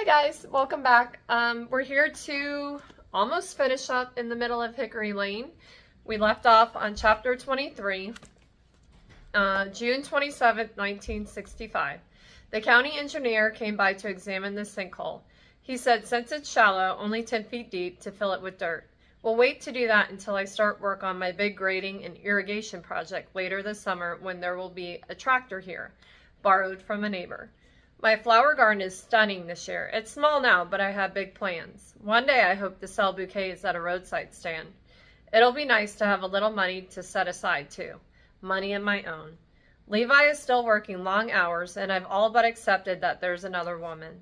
Hi guys, welcome back. We're here to almost finish up in the middle of Hickory Lane. We left off on chapter 23, June 27th, 1965. The county engineer came by to examine the sinkhole. He said since it's shallow, only 10 feet deep, to fill it with dirt. We'll wait to do that until I start work on my big grading and irrigation project later this summer when there will be a tractor here, borrowed from a neighbor. My flower garden is stunning this year. It's small now, but I have big plans. One day I hope to sell bouquets at a roadside stand. It'll be nice to have a little money to set aside too. Money of my own. Levi is still working long hours, and I've all but accepted that there's another woman.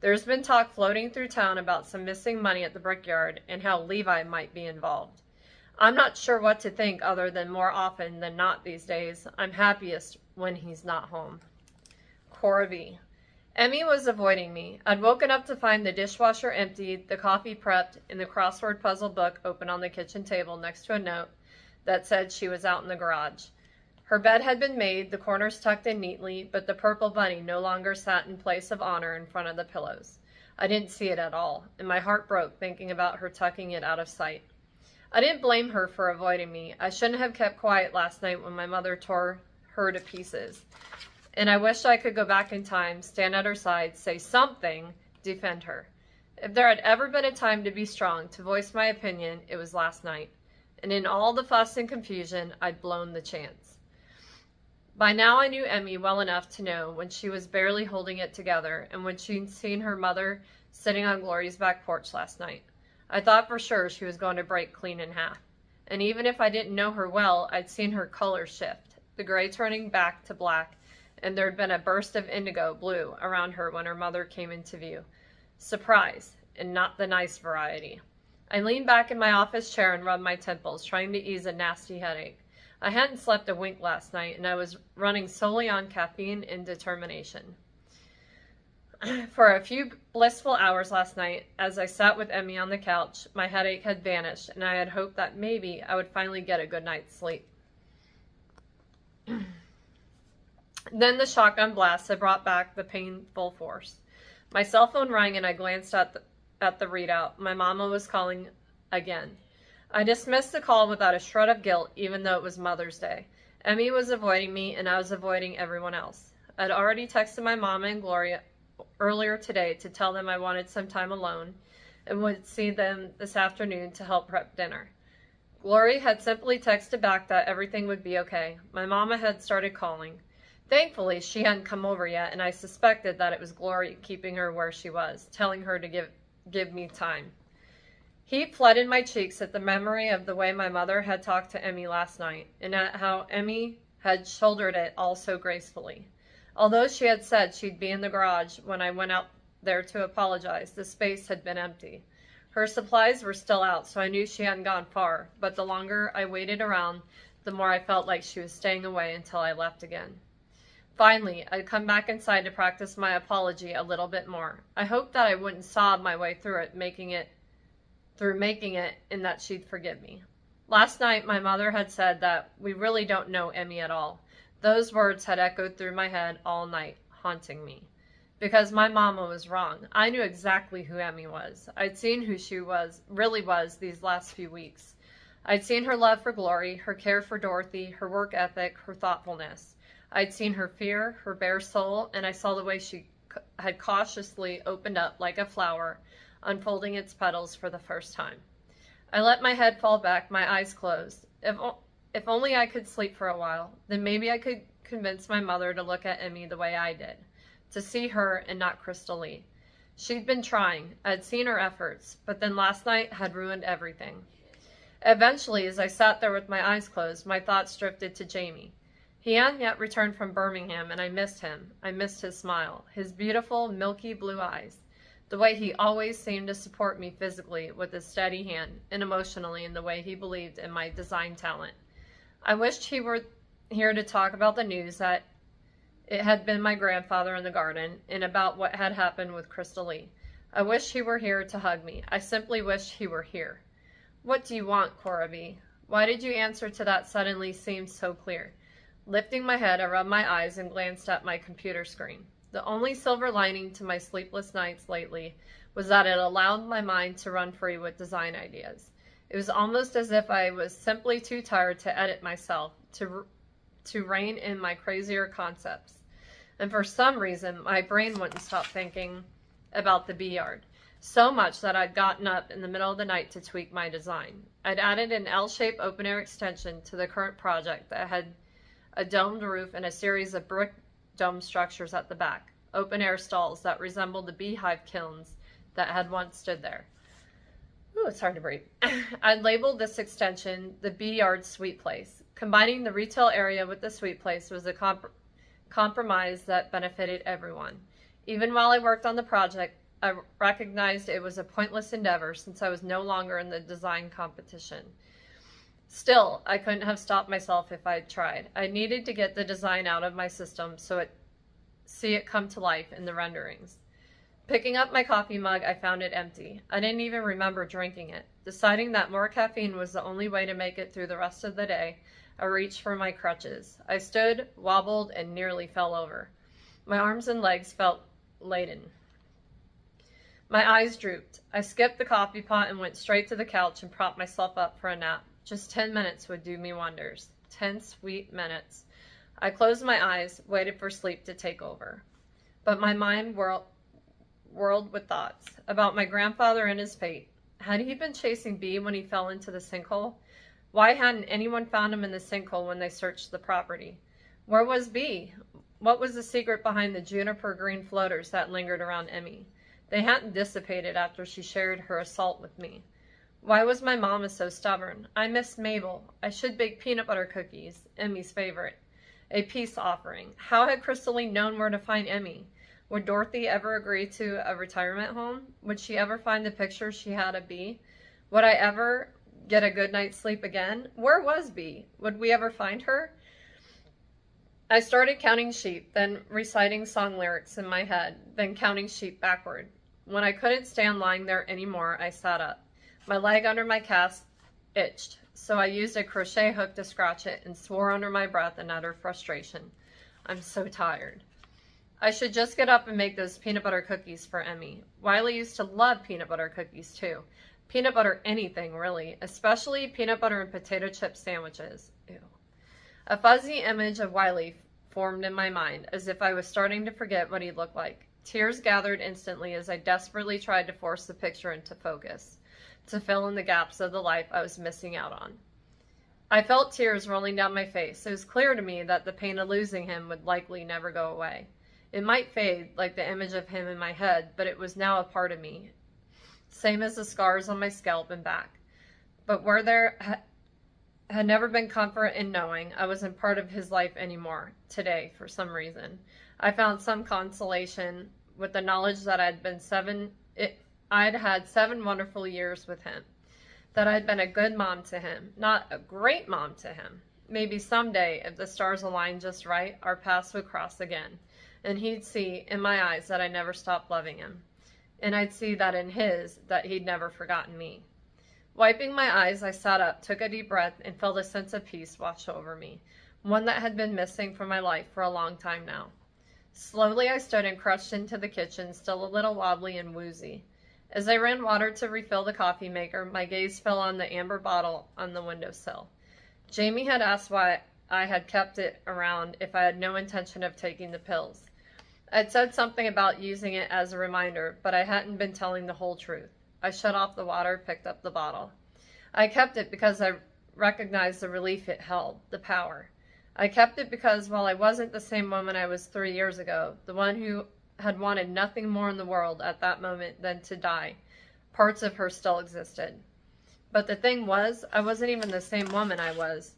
There's been talk floating through town about some missing money at the brickyard and how Levi might be involved. I'm not sure what to think other than more often than not these days, I'm happiest when he's not home. Cora V. Emmy was avoiding me. I'd woken up to find the dishwasher emptied, the coffee prepped, and the crossword puzzle book open on the kitchen table next to a note that said she was out in the garage. Her bed had been made, the corners tucked in neatly, but the purple bunny no longer sat in place of honor in front of the pillows. I didn't see it at all, and my heart broke thinking about her tucking it out of sight. I didn't blame her for avoiding me. I shouldn't have kept quiet last night when my mother tore her to pieces. And I wished I could go back in time, stand at her side, say something, defend her. If there had ever been a time to be strong, to voice my opinion, it was last night. And in all the fuss and confusion, I'd blown the chance. By now I knew Emmy well enough to know when she was barely holding it together and when she'd seen her mother sitting on Glory's back porch last night. I thought for sure she was going to break clean in half. And even if I didn't know her well, I'd seen her color shift, the gray turning back to black, and there'd been a burst of indigo blue around her when her mother came into view. Surprise, and not the nice variety. I leaned back in my office chair and rubbed my temples, trying to ease a nasty headache. I hadn't slept a wink last night, and I was running solely on caffeine and determination. For a few blissful hours last night, as I sat with Emmy on the couch, my headache had vanished, and I had hoped that maybe I would finally get a good night's sleep. Then the shotgun blast had brought back the painful force. My cell phone rang and I glanced at the readout. My mama was calling again. I dismissed the call without a shred of guilt, even though it was Mother's Day. Emmy was avoiding me and I was avoiding everyone else. I'd already texted my mama and Gloria earlier today to tell them I wanted some time alone and would see them this afternoon to help prep dinner. Glory had simply texted back that everything would be okay. My mama had started calling. Thankfully, she hadn't come over yet, and I suspected that it was Glory keeping her where she was, telling her to give me time. Heat flooded my cheeks at the memory of the way my mother had talked to Emmy last night, and at how Emmy had shouldered it all so gracefully. Although she had said she'd be in the garage when I went out there to apologize, the space had been empty. Her supplies were still out, so I knew she hadn't gone far, but the longer I waited around, the more I felt like she was staying away until I left again. Finally, I'd come back inside to practice my apology a little bit more. I hoped that I wouldn't sob my way through making it, and that she'd forgive me. Last night, my mother had said that we really don't know Emmy at all. Those words had echoed through my head all night, haunting me. Because my mama was wrong. I knew exactly who Emmy was. I'd seen who she really was these last few weeks. I'd seen her love for Glory, her care for Dorothy, her work ethic, her thoughtfulness. I'd seen her fear, her bare soul, and I saw the way she had cautiously opened up like a flower, unfolding its petals for the first time. I let my head fall back, my eyes closed. If only I could sleep for a while, then maybe I could convince my mother to look at Emmy the way I did, to see her and not Crystal Lee. She'd been trying. I'd seen her efforts, but then last night had ruined everything. Eventually, as I sat there with my eyes closed, my thoughts drifted to Jamie. He hadn't yet returned from Birmingham, and I missed him. I missed his smile, his beautiful, milky blue eyes, the way he always seemed to support me physically with his steady hand, and emotionally in the way he believed in my design talent. I wished he were here to talk about the news that it had been my grandfather in the garden, and about what had happened with Crystal Lee. I wished he were here to hug me. I simply wished he were here. What do you want, Cora V? Why did you answer to that suddenly seemed so clear? Lifting my head, I rubbed my eyes and glanced at my computer screen. The only silver lining to my sleepless nights lately was that it allowed my mind to run free with design ideas. It was almost as if I was simply too tired to edit myself, to rein in my crazier concepts. And for some reason, my brain wouldn't stop thinking about the bee yard. So much that I'd gotten up in the middle of the night to tweak my design. I'd added an L-shaped open-air extension to the current project that had a domed roof and a series of brick dome structures at the back, open-air stalls that resembled the beehive kilns that had once stood there. Ooh, it's hard to breathe. I'd labeled this extension the Bee Yard Sweet Place. Combining the retail area with the sweet place was a compromise that benefited everyone. Even while I worked on the project, I recognized it was a pointless endeavor since I was no longer in the design competition. Still, I couldn't have stopped myself if I'd tried. I needed to get the design out of my system so see it come to life in the renderings. Picking up my coffee mug, I found it empty. I didn't even remember drinking it. Deciding that more caffeine was the only way to make it through the rest of the day, I reached for my crutches. I stood, wobbled, and nearly fell over. My arms and legs felt laden. My eyes drooped. I skipped the coffee pot and went straight to the couch and propped myself up for a nap. Just 10 minutes would do me wonders. 10 sweet minutes. I closed my eyes, waited for sleep to take over. But my mind whirled with thoughts about my grandfather and his fate. Had he been chasing Bee when he fell into the sinkhole? Why hadn't anyone found him in the sinkhole when they searched the property? Where was Bee? What was the secret behind the juniper green floaters that lingered around Emmy? They hadn't dissipated after she shared her assault with me. Why was my mama so stubborn? I missed Mabel. I should bake peanut butter cookies, Emmy's favorite. A peace offering. How had Crystaline known where to find Emmy? Would Dorothy ever agree to a retirement home? Would she ever find the picture she had of Bee? Would I ever get a good night's sleep again? Where was Bee? Would we ever find her? I started counting sheep, then reciting song lyrics in my head, then counting sheep backward. When I couldn't stand lying there anymore, I sat up. My leg under my cast itched, so I used a crochet hook to scratch it and swore under my breath in utter frustration. I'm so tired. I should just get up and make those peanut butter cookies for Emmy. Wiley used to love peanut butter cookies too. Peanut butter anything, really, especially peanut butter and potato chip sandwiches. Ew. A fuzzy image of Wiley formed in my mind, as if I was starting to forget what he looked like. Tears gathered instantly as I desperately tried to force the picture into focus, to fill in the gaps of the life I was missing out on. I felt tears rolling down my face. It was clear to me that the pain of losing him would likely never go away. It might fade, like the image of him in my head, but it was now a part of me, same as the scars on my scalp and back. But where there had never been comfort in knowing I wasn't part of his life anymore, today, for some reason, I found some consolation with the knowledge that I'd had 7 wonderful years with him, that I'd been a good mom to him, not a great mom to him. Maybe someday, if the stars aligned just right, our paths would cross again, and he'd see in my eyes that I never stopped loving him, and I'd see that in his, that he'd never forgotten me. Wiping my eyes, I sat up, took a deep breath, and felt a sense of peace wash over me, one that had been missing from my life for a long time now. Slowly I stood and crushed into the kitchen, still a little wobbly and woozy. As I ran water to refill the coffee maker, my gaze fell on the amber bottle on the windowsill. Jamie had asked why I had kept it around if I had no intention of taking the pills. I'd said something about using it as a reminder, but I hadn't been telling the whole truth. I shut off the water, picked up the bottle. I kept it because I recognized the relief it held, the power. I kept it because while I wasn't the same woman I was 3 years ago, the one who had wanted nothing more in the world at that moment than to die, parts of her still existed. But the thing was, I wasn't even the same woman I was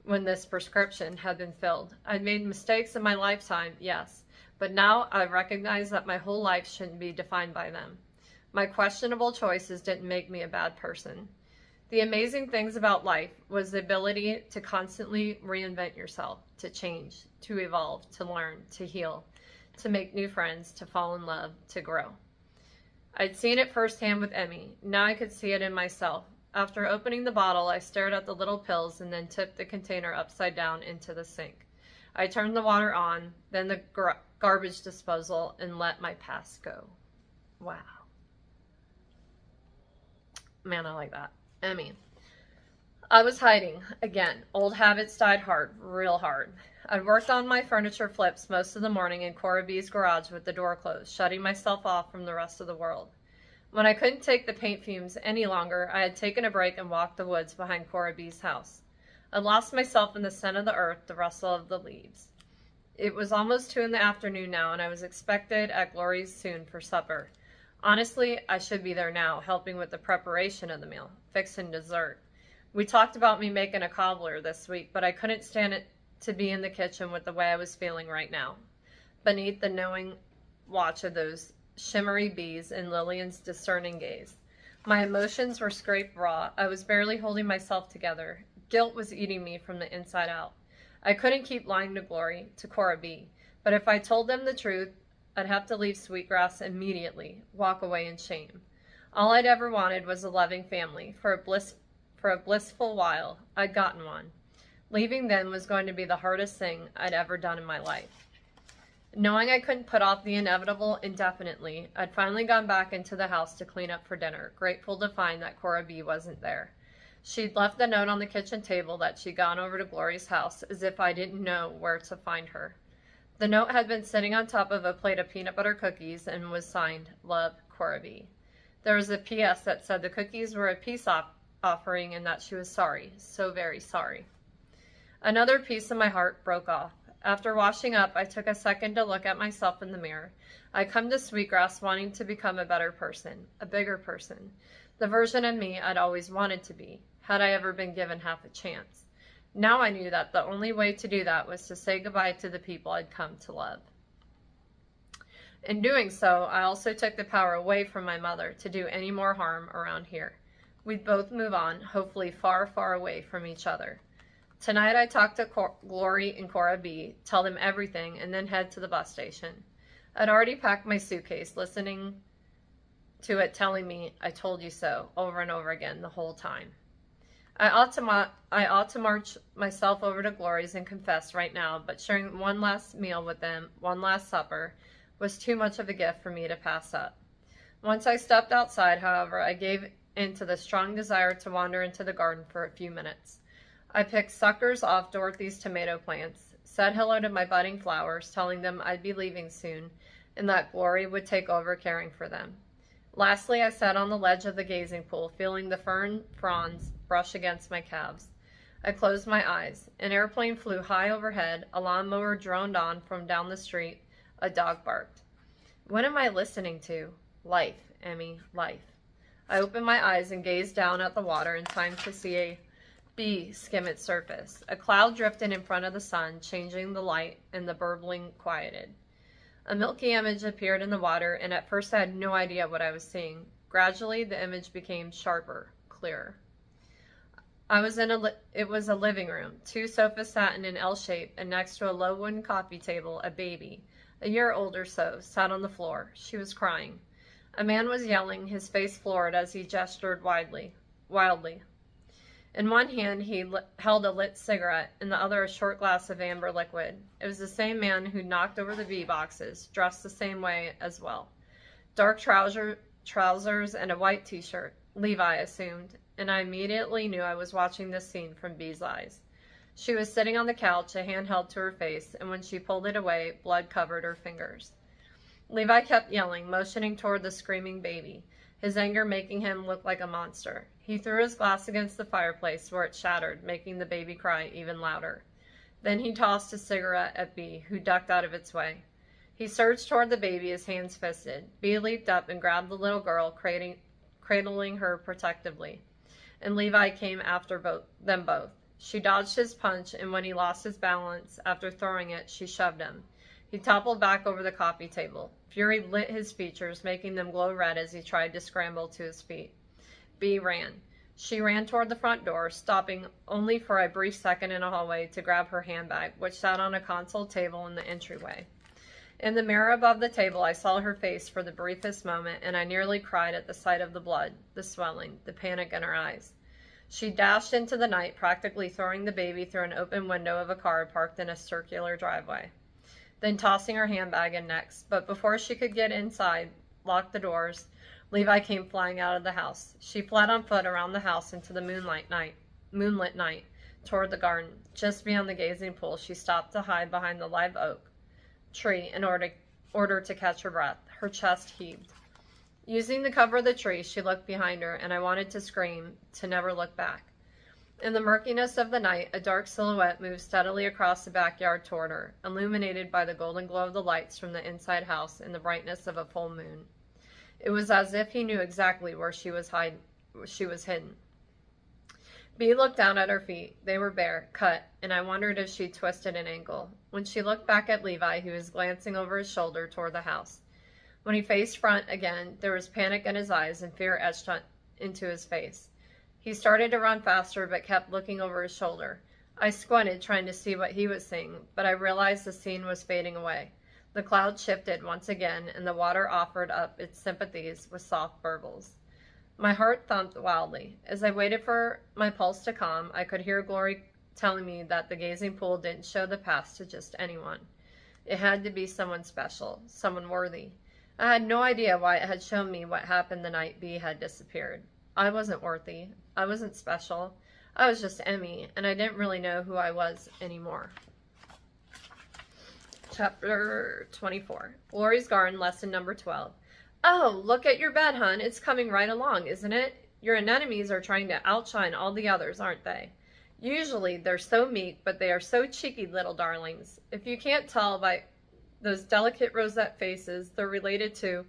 when this prescription had been filled. I'd made mistakes in my lifetime, yes, but now I recognize that my whole life shouldn't be defined by them. My questionable choices didn't make me a bad person. The amazing things about life was the ability to constantly reinvent yourself, to change, to evolve, to learn, to heal, to make new friends, to fall in love, to grow. I'd seen it firsthand with Emmy. Now I could see it in myself. After opening the bottle, I stared at the little pills and then tipped the container upside down into the sink. I turned the water on, then the garbage disposal and let my past go. Wow. Man, I like that. Emmy. I was hiding. Again, old habits died hard, real hard. I'd worked on my furniture flips most of the morning in Cora B's garage with the door closed, shutting myself off from the rest of the world. When I couldn't take the paint fumes any longer, I had taken a break and walked the woods behind Cora B's house. I lost myself in the scent of the earth, the rustle of the leaves. It was almost 2 in the afternoon now, and I was expected at Glory's soon for supper. Honestly, I should be there now, helping with the preparation of the meal, fixing dessert. We talked about me making a cobbler this week, but I couldn't stand it to be in the kitchen with the way I was feeling right now, beneath the knowing watch of those shimmery bees and Lillian's discerning gaze. My emotions were scraped raw. I was barely holding myself together. Guilt was eating me from the inside out. I couldn't keep lying to Glory, to Cora B, but if I told them the truth, I'd have to leave Sweetgrass immediately, walk away in shame. All I'd ever wanted was a loving family. For a blissful while, I'd gotten one. Leaving them was going to be the hardest thing I'd ever done in my life. Knowing I couldn't put off the inevitable indefinitely, I'd finally gone back into the house to clean up for dinner, grateful to find that Cora B wasn't there. She'd left the note on the kitchen table that she'd gone over to Glory's house, as if I didn't know where to find her. The note had been sitting on top of a plate of peanut butter cookies and was signed, Love, Cora B. There was a P.S. that said the cookies were a peace offering and that she was sorry, so very sorry. Another piece of my heart broke off. After washing up, I took a second to look at myself in the mirror. I come to Sweetgrass wanting to become a better person, a bigger person, the version of me I'd always wanted to be, had I ever been given half a chance. Now I knew that the only way to do that was to say goodbye to the people I'd come to love. In doing so, I also took the power away from my mother to do any more harm around here. We'd both move on, hopefully far, far away from each other. Tonight I talked to Glory and Cora B, tell them everything, and then head to the bus station. I'd already packed my suitcase, listening to it telling me, I told you so, over and over again the whole time. I ought to march myself over to Glory's and confess right now, but sharing one last meal with them, one last supper, was too much of a gift for me to pass up. Once I stepped outside, however, I gave in to the strong desire to wander into the garden for a few minutes. I picked suckers off Dorothy's tomato plants, said hello to my budding flowers, telling them I'd be leaving soon, and that Glory would take over caring for them. Lastly, I sat on the ledge of the gazing pool, feeling the fern fronds brush against my calves. I closed my eyes. An airplane flew high overhead, a lawnmower droned on from down the street, a dog barked. What am I listening to? Life, Emmy, life. I opened my eyes and gazed down at the water in time to see a bee skim its surface. A cloud drifted in front of the sun, changing the light, and the burbling quieted. A milky image appeared in the water, and at first I had no idea what I was seeing. Gradually, the image became sharper, clearer. It was a living room. 2 sofas sat in an L shape, and next to a low wooden coffee table, a baby, a year old or so, sat on the floor. She was crying. A man was yelling, his face floored as he gestured wildly. In one hand, he held a lit cigarette, in the other a short glass of amber liquid. It was the same man who knocked over the bee boxes, dressed the same way as well. Dark trousers and a white t-shirt, Levi assumed, and I immediately knew I was watching this scene from Bee's eyes. She was sitting on the couch, a hand held to her face, and when she pulled it away, blood covered her fingers. Levi kept yelling, motioning toward the screaming baby, his anger making him look like a monster. He threw his glass against the fireplace, where it shattered, making the baby cry even louder. Then he tossed his cigarette at Bee, who ducked out of its way. He surged toward the baby, his hands fisted. Bee leaped up and grabbed the little girl, cradling her protectively, and Levi came after them both. She dodged his punch, and when he lost his balance after throwing it, she shoved him. He toppled back over the coffee table. Fury lit his features, making them glow red as he tried to scramble to his feet. Bee ran. She ran toward the front door, stopping only for a brief second in a hallway to grab her handbag, which sat on a console table in the entryway. In the mirror above the table, I saw her face for the briefest moment, and I nearly cried at the sight of the blood, the swelling, the panic in her eyes. She dashed into the night, practically throwing the baby through an open window of a car parked in a circular driveway. then tossing her handbag in next. But before she could get inside, lock the doors, Levi came flying out of the house. She fled on foot around the house into the moonlit night, toward the garden. Just beyond the gazing pool, she stopped to hide behind the live oak tree in order to catch her breath. Her chest heaved. Using the cover of the tree, she looked behind her, and I wanted to scream, to never look back. In the murkiness of the night, a dark silhouette moved steadily across the backyard toward her, illuminated by the golden glow of the lights from the inside house and the brightness of a full moon. It was as if he knew exactly where she was hidden. Bea looked down at her feet. They were bare, cut, and I wondered if she'd twisted an ankle. When she looked back at Levi, he was glancing over his shoulder toward the house. When he faced front again, there was panic in his eyes and fear etched into his face. He started to run faster, but kept looking over his shoulder. I squinted, trying to see what he was seeing, but I realized the scene was fading away. The clouds shifted once again, and the water offered up its sympathies with soft burbles. My heart thumped wildly. As I waited for my pulse to calm, I could hear Glory telling me that the gazing pool didn't show the past to just anyone. It had to be someone special, someone worthy. I had no idea why it had shown me what happened the night Bea had disappeared. I wasn't worthy. I wasn't special. I was just Emmy, and I didn't really know who I was anymore. Chapter 24. Glory's Garden, lesson number 12. Oh, look at your bed, hun. It's coming right along, isn't it? Your anemones are trying to outshine all the others, aren't they? Usually they're so meek, but they are so cheeky little darlings. If you can't tell by those delicate rosette faces, they're related to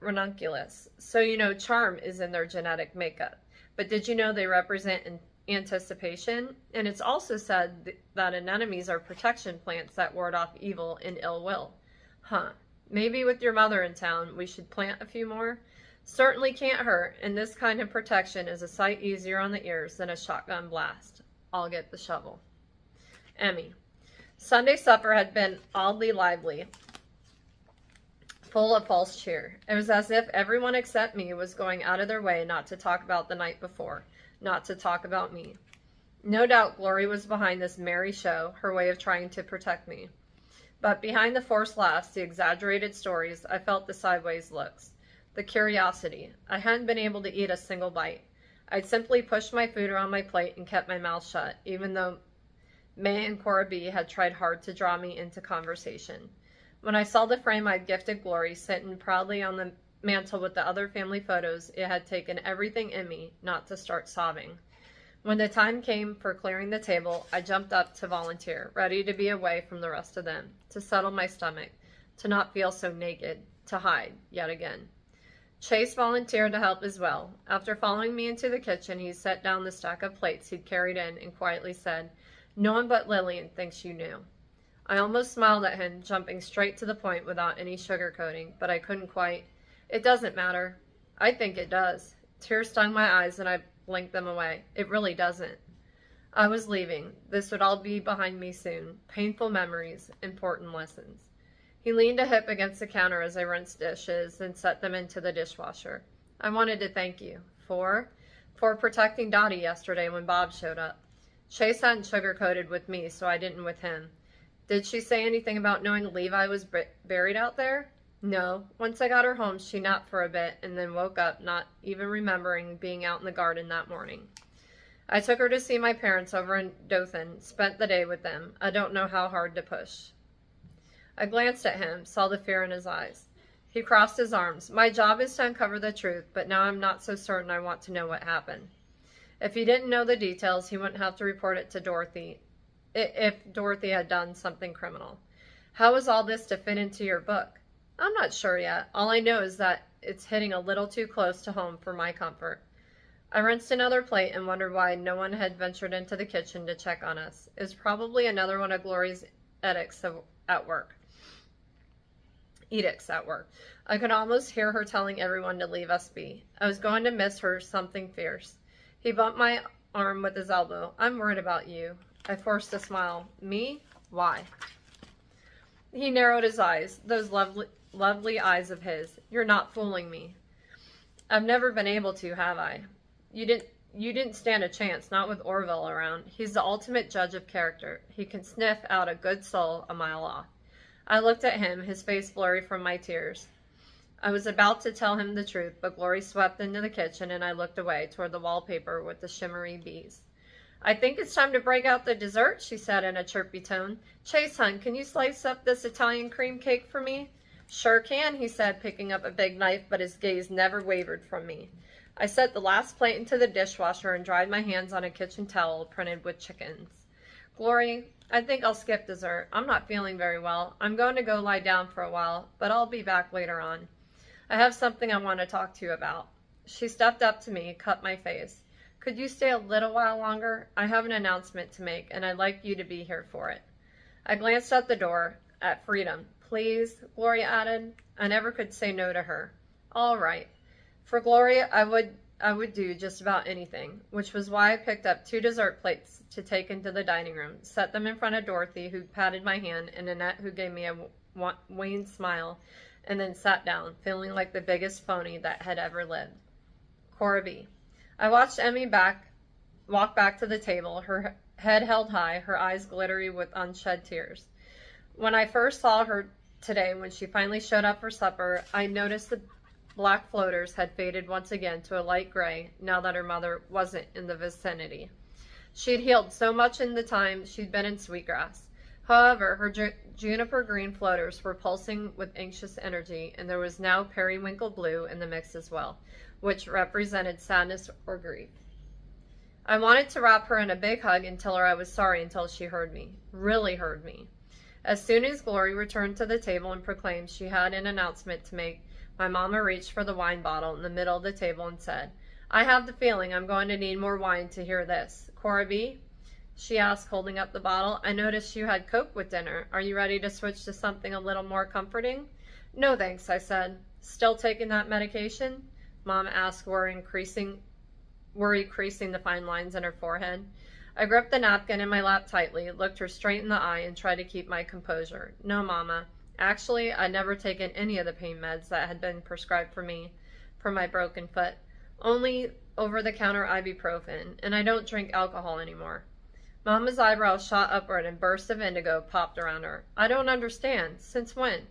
ranunculus. So you know charm is in their genetic makeup. But did you know they represent anticipation? And it's also said that anemones are protection plants that ward off evil and ill will. Huh. Maybe with your mother in town, we should plant a few more? Certainly can't hurt, and this kind of protection is a sight easier on the ears than a shotgun blast. I'll get the shovel. Emmy. Sunday supper had been oddly lively, full of false cheer. It was as if everyone except me was going out of their way not to talk about the night before, not to talk about me. No doubt Glory was behind this merry show, her way of trying to protect me. But behind the forced laughs, the exaggerated stories, I felt the sideways looks, the curiosity. I hadn't been able to eat a single bite. I'd simply pushed my food around my plate and kept my mouth shut, even though May and Cora B had tried hard to draw me into conversation. When I saw the frame I'd gifted Glory sitting proudly on the mantel with the other family photos, it had taken everything in me not to start sobbing. When the time came for clearing the table, I jumped up to volunteer, ready to be away from the rest of them, to settle my stomach, to not feel so naked, to hide, yet again. Chase volunteered to help as well. After following me into the kitchen, he set down the stack of plates he'd carried in and quietly said, "No one but Lillian thinks you knew." I almost smiled at him, jumping straight to the point without any sugarcoating, but I couldn't quite. It doesn't matter. I think it does. Tears stung my eyes and I blinked them away. It really doesn't. I was leaving. This would all be behind me soon. Painful memories, important lessons. He leaned a hip against the counter as I rinsed dishes and set them into the dishwasher. I wanted to thank you. For protecting Dottie yesterday when Bob showed up. Chase hadn't sugarcoated with me, so I didn't with him. Did she say anything about knowing Levi was buried out there? No. Once I got her home, she napped for a bit and then woke up, not even remembering being out in the garden that morning. I took her to see my parents over in Dothan, spent the day with them. I don't know how hard to push. I glanced at him, saw the fear in his eyes. He crossed his arms. My job is to uncover the truth, but now I'm not so certain I want to know what happened. If he didn't know the details, he wouldn't have to report it to Dorothy, if Dorothy had done something criminal. How is all this to fit into your book? I'm not sure yet. All I know is that it's hitting a little too close to home for my comfort. I rinsed another plate and wondered why no one had ventured into the kitchen to check on us. It was probably another one of Glory's edicts at work. I could almost hear her telling everyone to leave us be. I was going to miss her something fierce. He bumped my arm with his elbow. I'm worried about you. I forced a smile. Me? Why? He narrowed his eyes, those lovely eyes of his. You're not fooling me. I've never been able to, have I? You didn't stand a chance, not with Orville around. He's the ultimate judge of character. He can sniff out a good soul a mile off. I looked at him, his face blurry from my tears. I was about to tell him the truth, but Glory swept into the kitchen and I looked away toward the wallpaper with the shimmery bees. I think it's time to break out the dessert, she said in a chirpy tone. Chase, hon, can you slice up this Italian cream cake for me? Sure can, he said, picking up a big knife, but his gaze never wavered from me. I set the last plate into the dishwasher and dried my hands on a kitchen towel printed with chickens. Glory, I think I'll skip dessert. I'm not feeling very well. I'm going to go lie down for a while, but I'll be back later on. I have something I want to talk to you about. She stepped up to me, cut my face. Could you stay a little while longer? I have an announcement to make, and I'd like you to be here for it. I glanced at the door, at Freedom. Please, Gloria added. I never could say no to her. All right. For Gloria, I would do just about anything, which was why I picked up 2 dessert plates to take into the dining room, set them in front of Dorothy, who patted my hand, and Annette, who gave me a wan smile, and then sat down, feeling like the biggest phony that had ever lived. Cora B. I watched Emmy walk back to the table, her head held high, her eyes glittery with unshed tears. When I first saw her today, when she finally showed up for supper, I noticed the black floaters had faded once again to a light gray now that her mother wasn't in the vicinity. She'd healed so much in the time she'd been in Sweetgrass. However, her juniper green floaters were pulsing with anxious energy, and there was now periwinkle blue in the mix as well, which represented sadness or grief. I wanted to wrap her in a big hug and tell her I was sorry until she heard me, really heard me. As soon as Glory returned to the table and proclaimed she had an announcement to make, my mama reached for the wine bottle in the middle of the table and said, I have the feeling I'm going to need more wine to hear this. Cora B? She asked, holding up the bottle. I noticed you had Coke with dinner. Are you ready to switch to something a little more comforting? No thanks, I said. Still taking that medication? Mom asked, worry creasing the fine lines in her forehead. I gripped the napkin in my lap tightly, looked her straight in the eye, and tried to keep my composure. No, Mama. Actually, I'd never taken any of the pain meds that had been prescribed for me for my broken foot. Only over-the-counter ibuprofen, and I don't drink alcohol anymore. Mama's eyebrows shot upward and bursts of indigo popped around her. I don't understand. Since when?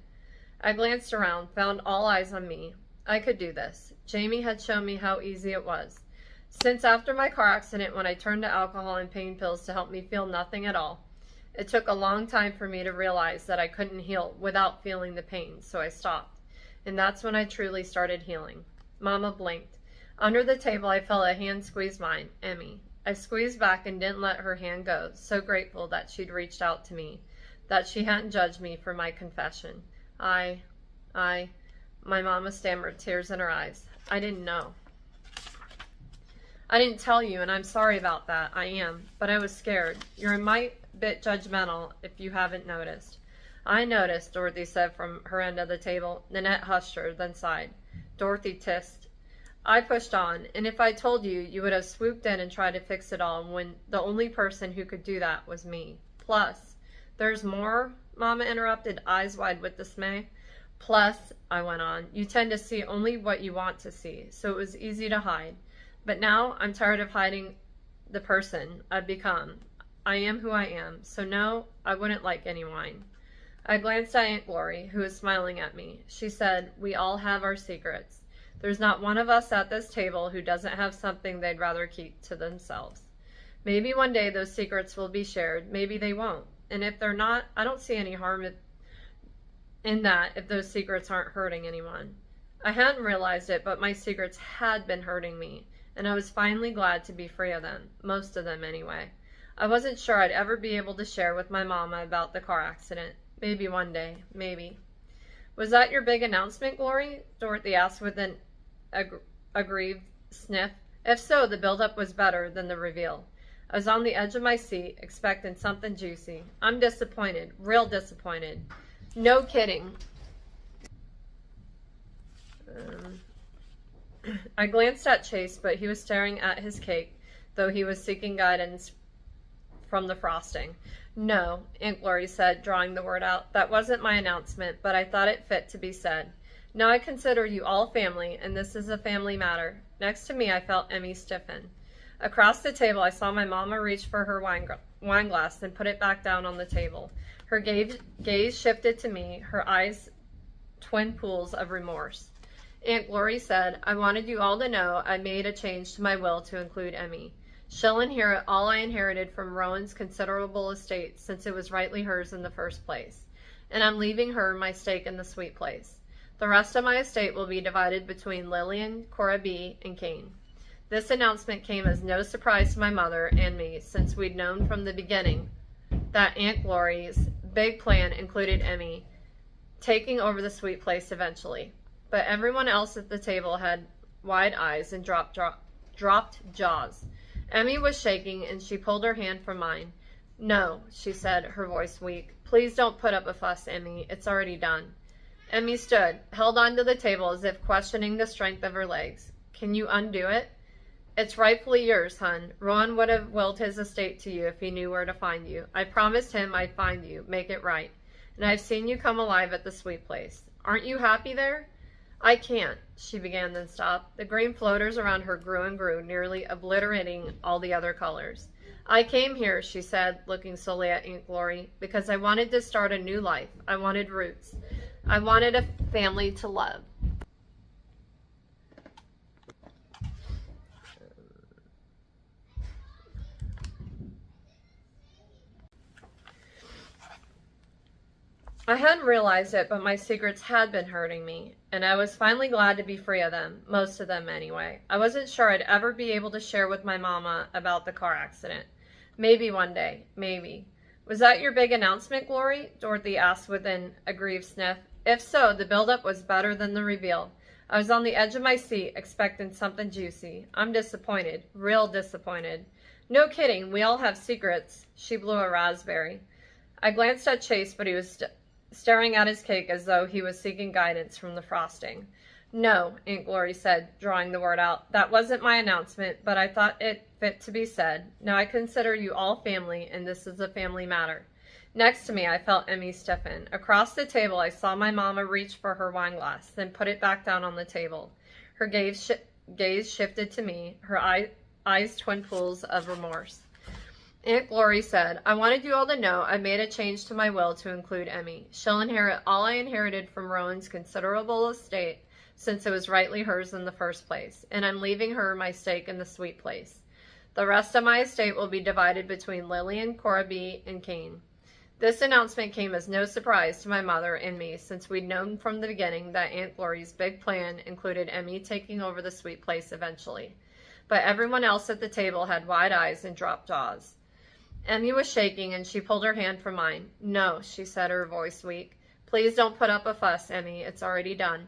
I glanced around, found all eyes on me. I could do this. Jamie had shown me how easy it was. Since after my car accident, when I turned to alcohol and pain pills to help me feel nothing at all. It took a long time for me to realize that I couldn't heal without feeling the pain, so I stopped. And that's when I truly started healing. Mama blinked. Under the table, I felt a hand squeeze mine, Emmy. I squeezed back and didn't let her hand go, so grateful that she'd reached out to me, that she hadn't judged me for my confession. My mama stammered, tears in her eyes. I didn't know. I didn't tell you, and I'm sorry about that. I am, but I was scared. You're a bit judgmental if you haven't noticed. I noticed, Dorothy said from her end of the table. Nanette hushed her, then sighed. Dorothy tissed. I pushed on, and if I told you, you would have swooped in and tried to fix it all when the only person who could do that was me. Plus, there's more, Mama interrupted, eyes wide with dismay. Plus, I went on, you tend to see only what you want to see, so it was easy to hide. But now I'm tired of hiding the person I've become. I am who I am, so no, I wouldn't like any wine. I glanced at Aunt Glory, who was smiling at me. She said, we all have our secrets. There's not one of us at this table who doesn't have something they'd rather keep to themselves. Maybe one day those secrets will be shared, maybe they won't. And if they're not, I don't see any harm in that if those secrets aren't hurting anyone. I hadn't realized it, but my secrets had been hurting me, and I was finally glad to be free of them, most of them anyway. I wasn't sure I'd ever be able to share with my mama about the car accident. Maybe one day, maybe. Was that your big announcement, Glory? Dorothy asked with an aggrieved sniff. If so, the build-up was better than the reveal. I was on the edge of my seat, expecting something juicy. I'm disappointed, real disappointed. No kidding. I glanced at Chase, but he was staring at his cake, though he was seeking guidance from the frosting. No, Aunt Glory said, drawing the word out. That wasn't my announcement, but I thought it fit to be said. Now I consider you all family, and this is a family matter. Next to me, I felt Emmy stiffen. Across the table, I saw my mama reach for her wine glass and put it back down on the table. Her gaze shifted to me, her eyes twin pools of remorse. Aunt Glory said, I wanted you all to know I made a change to my will to include Emmy. She'll inherit all I inherited from Rowan's considerable estate since it was rightly hers in the first place. And I'm leaving her my stake in the sweet place. The rest of my estate will be divided between Lillian, Cora B., and Kane. This announcement came as no surprise to my mother and me, since we'd known from the beginning that Aunt Glory's big plan included Emmy taking over the sweet place eventually. But everyone else at the table had wide eyes and dropped jaws. Emmy was shaking, and she pulled her hand from mine. No, she said, her voice weak. Please don't put up a fuss, Emmy. It's already done. Emmy stood, held onto the table as if questioning the strength of her legs. Can you undo it? It's rightfully yours, hun. Rowan would have willed his estate to you if he knew where to find you. I promised him I'd find you, make it right. And I've seen you come alive at the sweet place. Aren't you happy there? I can't, she began, then stopped. The green floaters around her grew and grew, nearly obliterating all the other colors. I came here, she said, looking solely at Aunt Glory, because I wanted to start a new life. I wanted roots. I wanted a family to love. I hadn't realized it, but my secrets had been hurting me, and I was finally glad to be free of them, most of them anyway. I wasn't sure I'd ever be able to share with my mama about the car accident. Maybe one day, maybe. Was that your big announcement, Glory? Dorothy asked with an aggrieved sniff. If so, the build-up was better than the reveal. I was on the edge of my seat, expecting something juicy. I'm disappointed, real disappointed. No kidding, we all have secrets. She blew a raspberry. I glanced at Chase, but he was staring at his cake as though he was seeking guidance from the frosting. No, Aunt Glory said, drawing the word out. That wasn't my announcement, but I thought it fit to be said. Now I consider you all family, and this is a family matter. Next to me, I felt Emmy stiffen. Across the table, I saw my mama reach for her wine glass, then put it back down on the table. Her gaze shifted to me, her eyes twin pools of remorse. Aunt Glory said, I wanted you all to know I made a change to my will to include Emmy. She'll inherit all I inherited from Rowan's considerable estate since it was rightly hers in the first place, and I'm leaving her my stake in the sweet place. The rest of my estate will be divided between Lillian, Cora B., and Kane. This announcement came as no surprise to my mother and me, since we'd known from the beginning that Aunt Glory's big plan included Emmy taking over the sweet place eventually. But everyone else at the table had wide eyes and dropped jaws. Emmy was shaking, and she pulled her hand from mine. No, she said, her voice weak. Please don't put up a fuss, Emmy. It's already done.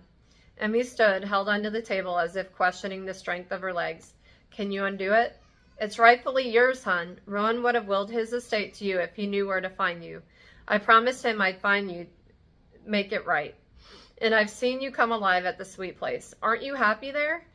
Emmy stood, held onto the table as if questioning the strength of her legs. Can you undo it? It's rightfully yours, hun. Rowan would have willed his estate to you if he knew where to find you. I promised him I'd find you, make it right. And I've seen you come alive at the sweet place. Aren't you happy there?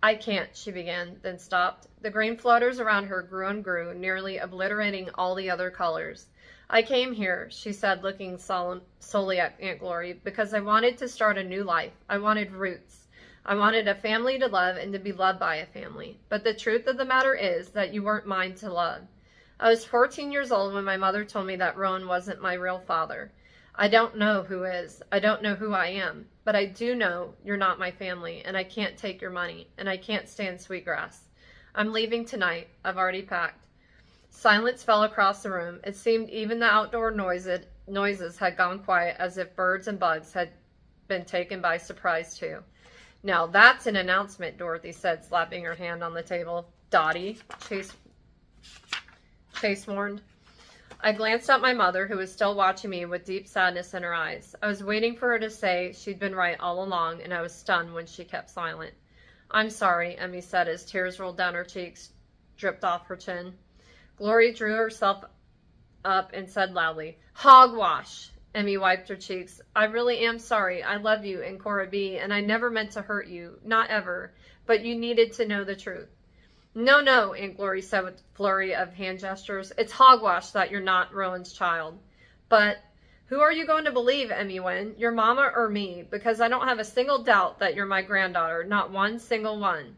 I can't, she began, then stopped. The green floaters around her grew and grew, nearly obliterating all the other colors. I came here, she said, looking solely at Aunt Glory, because I wanted to start a new life. I wanted roots. I wanted a family to love and to be loved by a family. But the truth of the matter is that you weren't mine to love. I was 14 years old when my mother told me that Rowan wasn't my real father. I don't know who is. I don't know who I am. But I do know you're not my family, and I can't take your money, and I can't stand Sweetgrass. I'm leaving tonight. I've already packed. Silence fell across the room. It seemed even the outdoor noises had gone quiet, as if birds and bugs had been taken by surprise too. Now that's an announcement, Dorothy said, slapping her hand on the table. Dottie, Chase warned. I glanced at my mother, who was still watching me with deep sadness in her eyes. I was waiting for her to say she'd been right all along, and I was stunned when she kept silent. I'm sorry, Emmy said as tears rolled down her cheeks, dripped off her chin. Glory drew herself up and said loudly, Hogwash! Emmy wiped her cheeks. I really am sorry. I love you and Cora B., and I never meant to hurt you. Not ever. But you needed to know the truth. No, no, Aunt Glory said with a flurry of hand gestures. It's hogwash that you're not Rowan's child. But who are you going to believe, Emmy Wynn? Your mama or me? Because I don't have a single doubt that you're my granddaughter. Not one single one.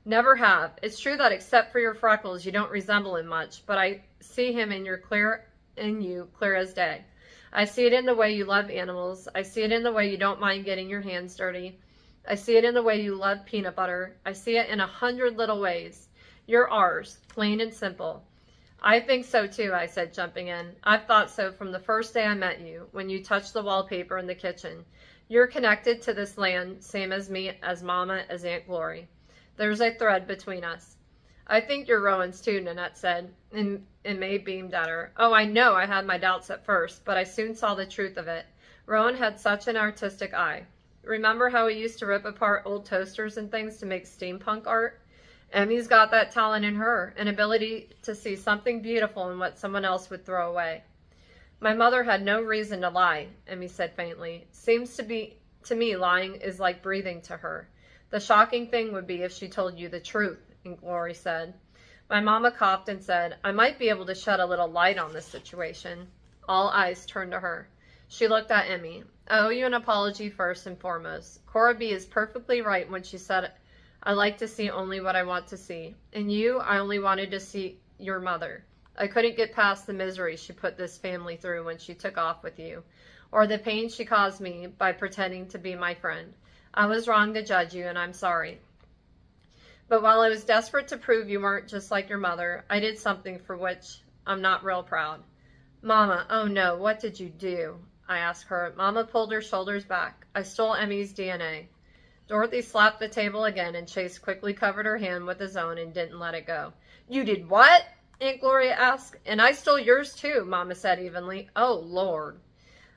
Never have. It's true that except for your freckles, you don't resemble him much, but I see him in you clear as day. I see it in the way you love animals. I see it in the way you don't mind getting your hands dirty. I see it in the way you love peanut butter. I see it in 100 little ways. You're ours, plain and simple. I think so too, I said, jumping in. I've thought so from the first day I met you, when you touched the wallpaper in the kitchen. You're connected to this land, same as me, as Mama, as Aunt Glory. There's a thread between us. I think you're Rowan's too, Nanette said, and May beamed at her. Oh, I know I had my doubts at first, but I soon saw the truth of it. Rowan had such an artistic eye. Remember how he used to rip apart old toasters and things to make steampunk art? Emmy's got that talent in her, an ability to see something beautiful in what someone else would throw away. My mother had no reason to lie, Emmy said faintly. Seems to me lying is like breathing to her. The shocking thing would be if she told you the truth, Aunt Glory said. My mama coughed and said, I might be able to shed a little light on this situation. All eyes turned to her. She looked at Emmy. I owe you an apology first and foremost. Cora B is perfectly right when she said, I like to see only what I want to see. In you, I only wanted to see your mother. I couldn't get past the misery she put this family through when she took off with you, or the pain she caused me by pretending to be my friend. I was wrong to judge you, and I'm sorry. But while I was desperate to prove you weren't just like your mother, I did something for which I'm not real proud. Mama, oh no, what did you do? I asked her. Mama pulled her shoulders back. I stole Emmy's DNA. Dorothy slapped the table again, and Chase quickly covered her hand with his own and didn't let it go. You did what? Aunt Gloria asked. And I stole yours too, Mama said evenly. Oh, Lord.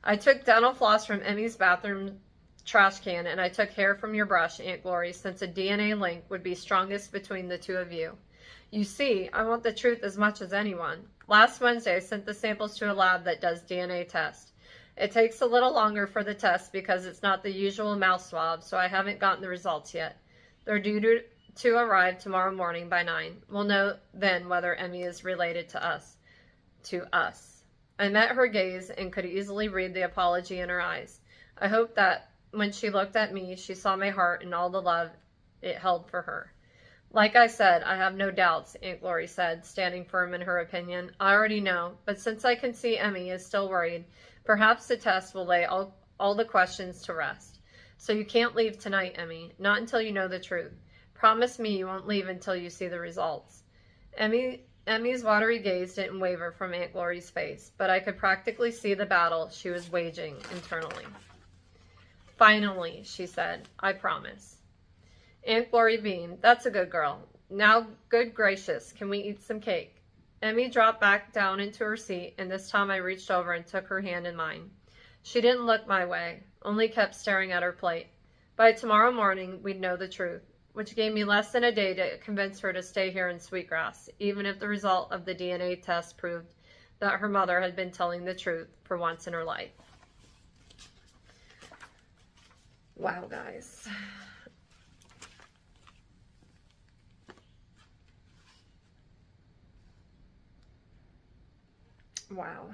I took dental floss from Emmy's bathroom trash can, and I took hair from your brush, Aunt Glory, since a DNA link would be strongest between the two of you. You see, I want the truth as much as anyone. Last Wednesday, I sent the samples to a lab that does DNA tests. It takes a little longer for the test because it's not the usual mouth swab, so I haven't gotten the results yet. They're due to arrive tomorrow morning by 9. We'll know then whether Emmy is related to us. I met her gaze and could easily read the apology in her eyes. I hope that when she looked at me, she saw my heart and all the love it held for her. Like I said, I have no doubts, Aunt Glory said, standing firm in her opinion. I already know, but since I can see Emmy is still worried, perhaps the test will lay all the questions to rest. So you can't leave tonight, Emmy, not until you know the truth. Promise me you won't leave until you see the results. Emmy's watery gaze didn't waver from Aunt Glory's face, but I could practically see the battle she was waging internally. Finally, she said, I promise. Aunt Glory beamed. That's a good girl. Now, good gracious, can we eat some cake? Emmy dropped back down into her seat, and this time I reached over and took her hand in mine. She didn't look my way, only kept staring at her plate. By tomorrow morning, we'd know the truth, which gave me less than a day to convince her to stay here in Sweetgrass, even if the result of the DNA test proved that her mother had been telling the truth for once in her life. Wow, guys. Wow.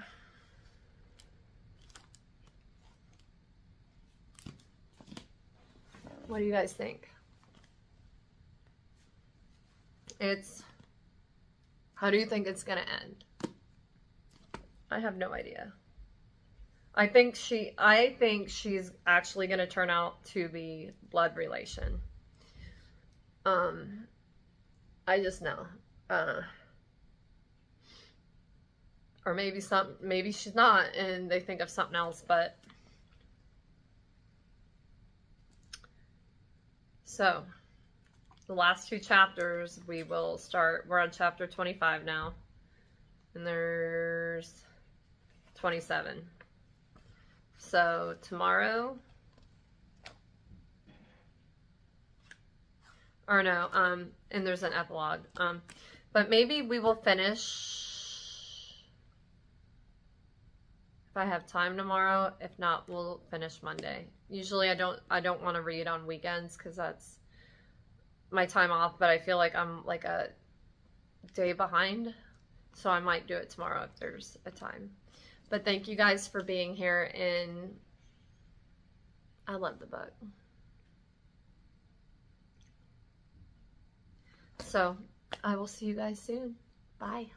What do you guys think? How do you think it's gonna end? I have no idea. I think she's actually gonna turn out to be blood relation. I just know. Or maybe she's not and they think of something else, but so the last 2 chapters we will start. We're on chapter 25 now, and there's 27. So tomorrow, or no, and there's an epilogue. But maybe we will finish if I have time tomorrow. If not, we'll finish Monday. Usually I don't want to read on weekends because that's my time off, but I feel like I'm like a day behind, so I might do it tomorrow if there's a time. But thank you guys for being here, and I love the book. So I will see you guys soon. Bye.